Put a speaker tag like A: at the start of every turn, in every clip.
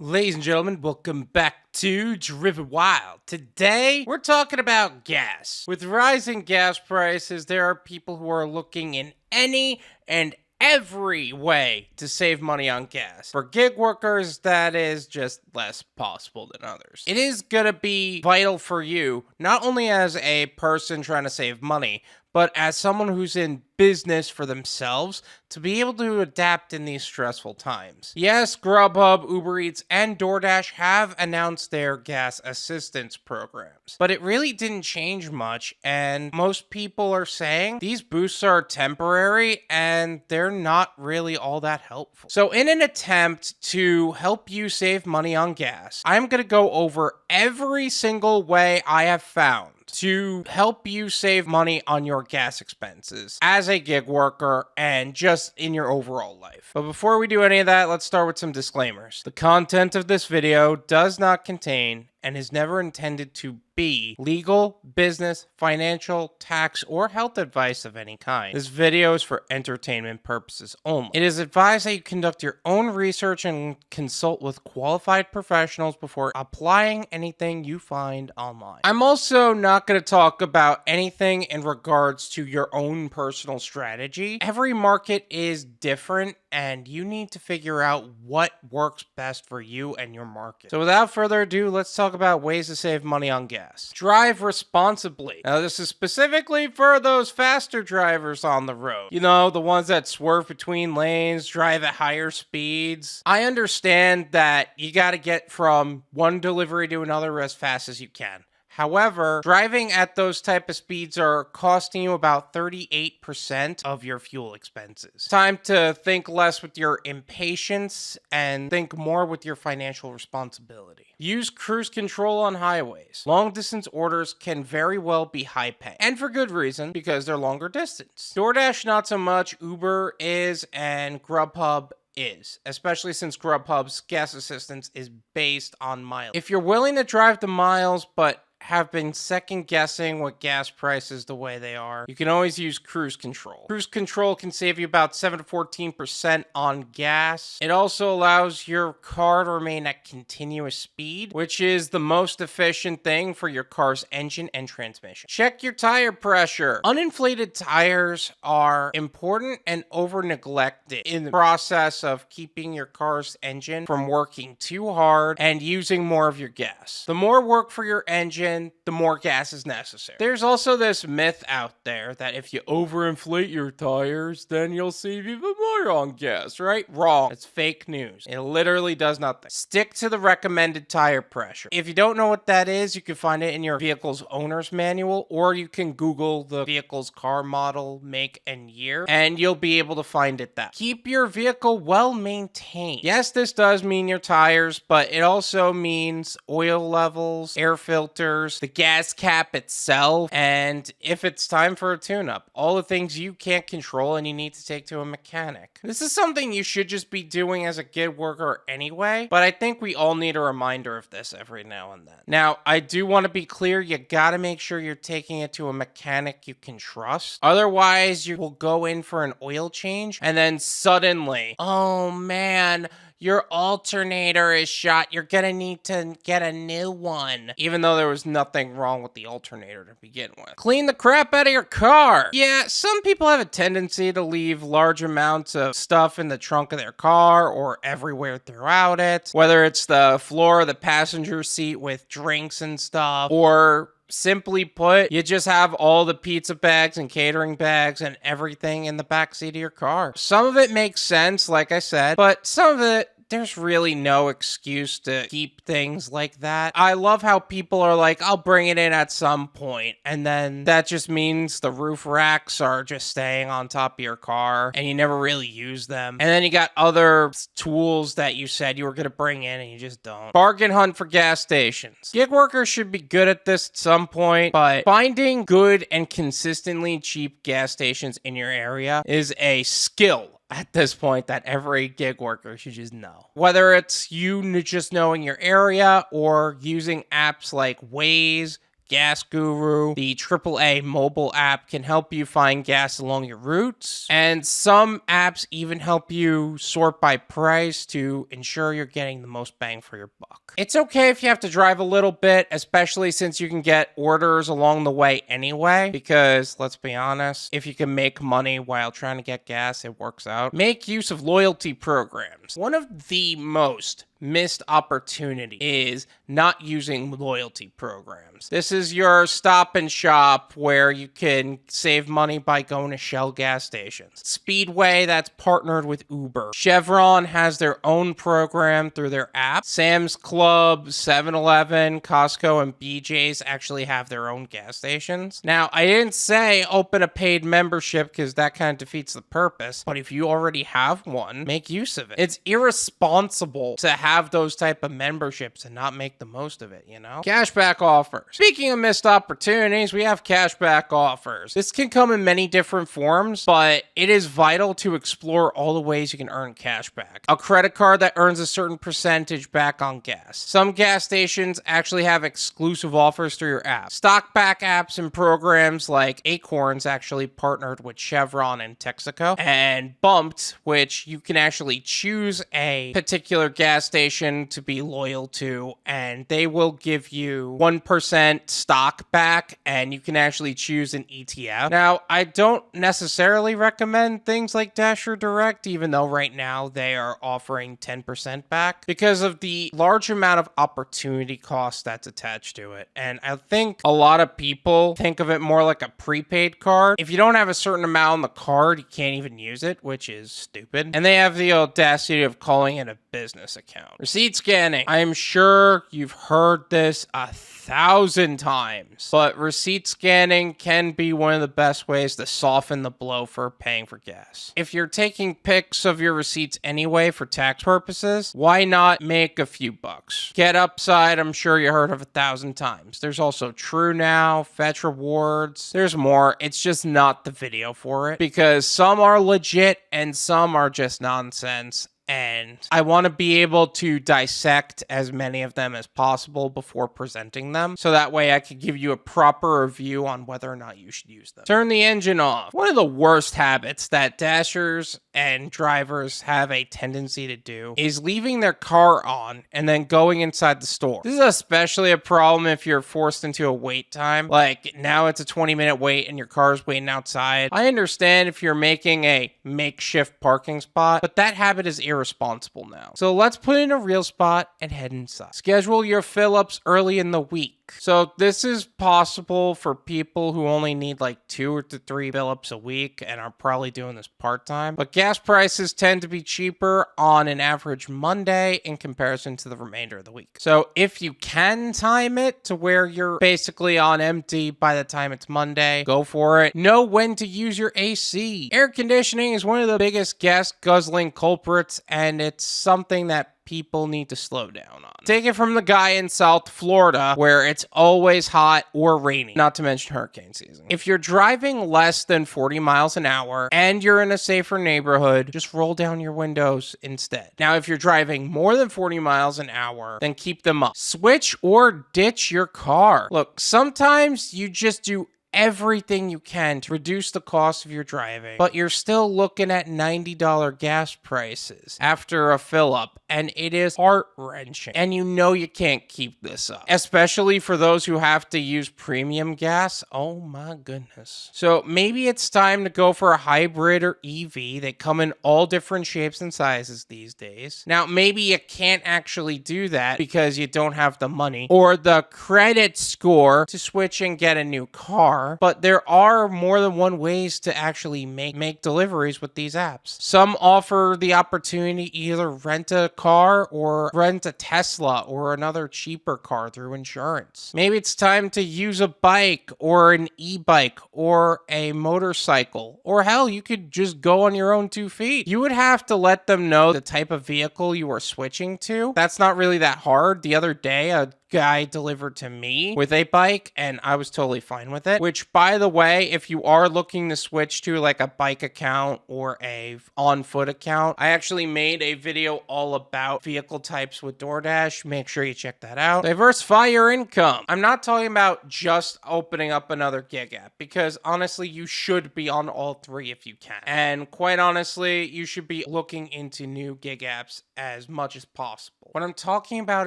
A: Ladies and gentlemen, welcome back to Driven Wild. Today, we're talking about gas. With rising gas prices, there are people who are looking in any and every way to save money on gas. For gig workers, that is just less possible than others. It is gonna be vital for you, not only as a person trying to save money, but as someone who's in business for themselves to be able to adapt in these stressful times. Yes, GrubHub, UberEats, and Doordash have announced their gas assistance programs, but it really didn't change much, and most people are saying these boosts are temporary and they're not really all that helpful. So in an attempt to help you save money on gas, I'm going to go over every single way I have found to help you save money on your gas expenses as a gig worker and just in your overall life. But before we do any of that, let's start with some disclaimers. The content of this video does not contain and is never intended to be legal, business, financial, tax, or health advice of any kind. This video is for entertainment purposes only. It is advised that you conduct your own research and consult with qualified professionals before applying anything you find online. I'm also not going to talk about anything in regards to your own personal strategy. Every market is different and you need to figure out what works best for you and your market. So without further ado, let's talk about ways to save money on gas. Drive responsibly. Now this is specifically for those faster drivers on the road. You know, the ones that swerve between lanes, drive at higher speeds. I understand that you got to get from one delivery to another as fast as you can. However, driving at those type of speeds are costing you about 38% of your fuel expenses. Time to think less with your impatience and think more with your financial responsibility. Use cruise control on highways. Long distance orders can very well be high pay, and for good reason, because they're longer distance. DoorDash not so much, Uber is, and GrubHub is, especially since GrubHub's gas assistance is based on miles. If you're willing to drive the miles, but have been second guessing with gas prices the way they are, you can always use cruise control. Cruise control can save you about 7 to 14% on gas. It also allows your car to remain at continuous speed, which is the most efficient thing for your car's engine and transmission. Check your tire pressure. Uninflated tires are important and over neglected in the process of keeping your car's engine from working too hard and using more of your gas. The more work for your engine, the more gas is necessary. There's also this myth out there that if you overinflate your tires, then you'll save even more on gas, right? Wrong. It's fake news. It literally does nothing. Stick to the recommended tire pressure. If you don't know what that is, you can find it in your vehicle's owner's manual, or you can Google the vehicle's car model, make, and year, and you'll be able to find it that. Keep your vehicle well maintained. Yes, this does mean your tires, but it also means oil levels, air filters, the gas cap itself, and if it's time for a tune-up. All the things you can't control and you need to take to a mechanic. This is something you should just be doing as a gig worker anyway, but I think we all need a reminder of this every now and then. Now, I do want to be clear, you gotta make sure you're taking it to a mechanic you can trust. Otherwise, you will go in for an oil change, and then suddenly, oh man, your alternator is shot. You're gonna need to get a new one. Even though there was nothing wrong with the alternator to begin with. Clean the crap out of your car. Yeah, some people have a tendency to leave large amounts of stuff in the trunk of their car or everywhere throughout it. Whether it's the floor of the passenger seat with drinks and stuff, or simply put, you just have all the pizza bags and catering bags and everything in the backseat of your car. Some of it makes sense, like I said, but some of it, there's really no excuse to keep things like that. I love how people are like, I'll bring it in at some point, and then that just means the roof racks are just staying on top of your car, and you never really use them. And then you got other tools that you said you were gonna bring in, and you just don't. Bargain hunt for gas stations. Gig workers should be good at this at some point, but finding good and consistently cheap gas stations in your area is a skill at this point that every gig worker should just know. Whether it's you just knowing your area or using apps like Waze, Gas Guru. The AAA mobile app can help you find gas along your routes. And some apps even help you sort by price to ensure you're getting the most bang for your buck. It's okay if you have to drive a little bit, especially since you can get orders along the way anyway, because let's be honest, if you can make money while trying to get gas, it works out. Make use of loyalty programs. One of the most missed opportunity is not using loyalty programs. This is your stop and shop where you can save money by going to Shell gas stations. Speedway, that's partnered with Uber. Chevron has their own program through their app. Sam's Club, 7-Eleven, Costco, and BJ's actually have their own gas stations. Now, I didn't say open a paid membership because that kind of defeats the purpose, but if you already have one, make use of it. It's irresponsible to have those type of memberships and not make the most of it, you know? Cashback offers. Speaking of missed opportunities, we have cashback offers. This can come in many different forms, but it is vital to explore all the ways you can earn cashback. A credit card that earns a certain percentage back on gas. Some gas stations actually have exclusive offers through your app. Stockback apps and programs like Acorns actually partnered with Chevron and Texaco, and Bumped, which you can actually choose a particular gas station to be loyal to, and they will give you 1% stock back, and you can actually choose an ETF. Now, I don't necessarily recommend things like Dasher Direct, even though right now they are offering 10% back, because of the large amount of opportunity cost that's attached to it. And I think a lot of people think of it more like a prepaid card. If you don't have a certain amount on the card, you can't even use it, which is stupid. And they have the audacity of calling it a business account. Receipt scanning. I am sure you've heard this 1,000 times, but receipt scanning can be one of the best ways to soften the blow for paying for gas. If you're taking pics of your receipts anyway for tax purposes, why not make a few bucks? Get Upside, I'm sure you heard of 1,000 times. There's also True Now, Fetch Rewards. There's more. It's just not the video for it, because some are legit and some are just nonsense. And I want to be able to dissect as many of them as possible before presenting them, so that way I could give you a proper review on whether or not you should use them. Turn the engine off. One of the worst habits that dashers and drivers have a tendency to do is leaving their car on and then going inside the store. This is especially a problem if you're forced into a wait time. Like now it's a 20-minute wait and your car's waiting outside. I understand if you're making a makeshift parking spot, but that habit is irresponsible now. So let's put in a real spot and head inside. Schedule your fill-ups early in the week. So this is possible for people who only need like 2 or 3 fill-ups a week and are probably doing this part-time. But gas prices tend to be cheaper on an average Monday in comparison to the remainder of the week. So if you can time it to where you're basically on empty by the time it's Monday, go for it. Know when to use your AC. Air conditioning is one of the biggest gas guzzling culprits, and it's something that people need to slow down on. Take it from the guy in South Florida where it's always hot or rainy, not to mention hurricane season. If you're driving less than 40 miles an hour and you're in a safer neighborhood, just roll down your windows instead. Now, if you're driving more than 40 miles an hour, then keep them up. Switch or ditch your car. Look, sometimes you just do everything you can to reduce the cost of your driving, but you're still looking at $90 gas prices after a fill up, and it is heart-wrenching. And you know you can't keep this up, especially for those who have to use premium gas. Oh my goodness. So maybe it's time to go for a hybrid or EV. They come in all different shapes and sizes these days. Now, maybe you can't actually do that because you don't have the money or the credit score to switch and get a new car. But there are more than one ways to actually make deliveries with these apps. Some offer the opportunity to either rent a car or rent a Tesla or another cheaper car through insurance. Maybe it's time to use a bike or an e-bike or a motorcycle, or hell, you could just go on your own 2 feet. You would have to let them know the type of vehicle you are switching to. That's not really that hard. The other day, a guy delivered to me with a bike, and I was totally fine with it. Which, by the way, if you are looking to switch to like a bike account or a on foot account, I actually made a video all about vehicle types with DoorDash. Make sure you check that out. Diversify your income. I'm not talking about just opening up another gig app, because honestly, you should be on all three if you can. And quite honestly, you should be looking into new gig apps as much as possible. What I'm talking about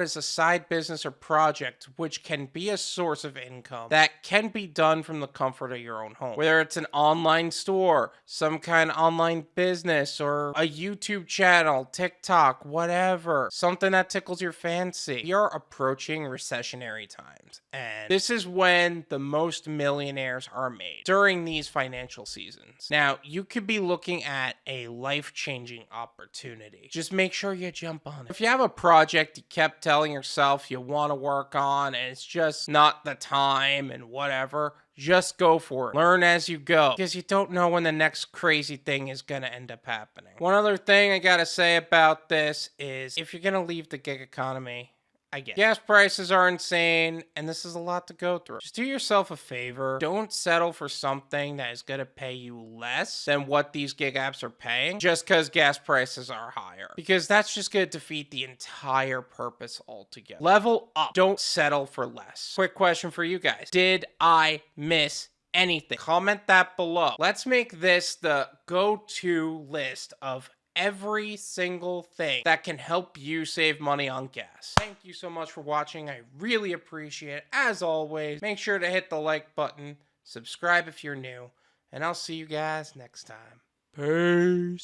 A: is a side business or project which can be a source of income that can be done from the comfort of your own home. Whether it's an online store, some kind of online business, or a YouTube channel, TikTok, whatever. Something that tickles your fancy. You're approaching recessionary times, and this is when the most millionaires are made, during these financial seasons. Now, you could be looking at a life-changing opportunity. Just make sure you jump on it. If you have a project you kept telling yourself you want to work on and it's just not the time and whatever, just go for it. Learn as you go, because you don't know when the next crazy thing is going to end up happening. One other thing I got to say about this is, if you're going to leave the gig economy, I get it. Gas prices are insane, and this is a lot to go through. Just do yourself a favor. Don't settle for something that is going to pay you less than what these gig apps are paying just because gas prices are higher, because that's just going to defeat the entire purpose altogether. Level up. Don't settle for less. Quick question for you guys. Did I miss anything? Comment that below. Let's make this the go-to list of every single thing that can help you save money on gas. Thank you so much for watching. I really appreciate it. As always, make sure to hit the like button, subscribe if you're new, and I'll see you guys next time. Peace.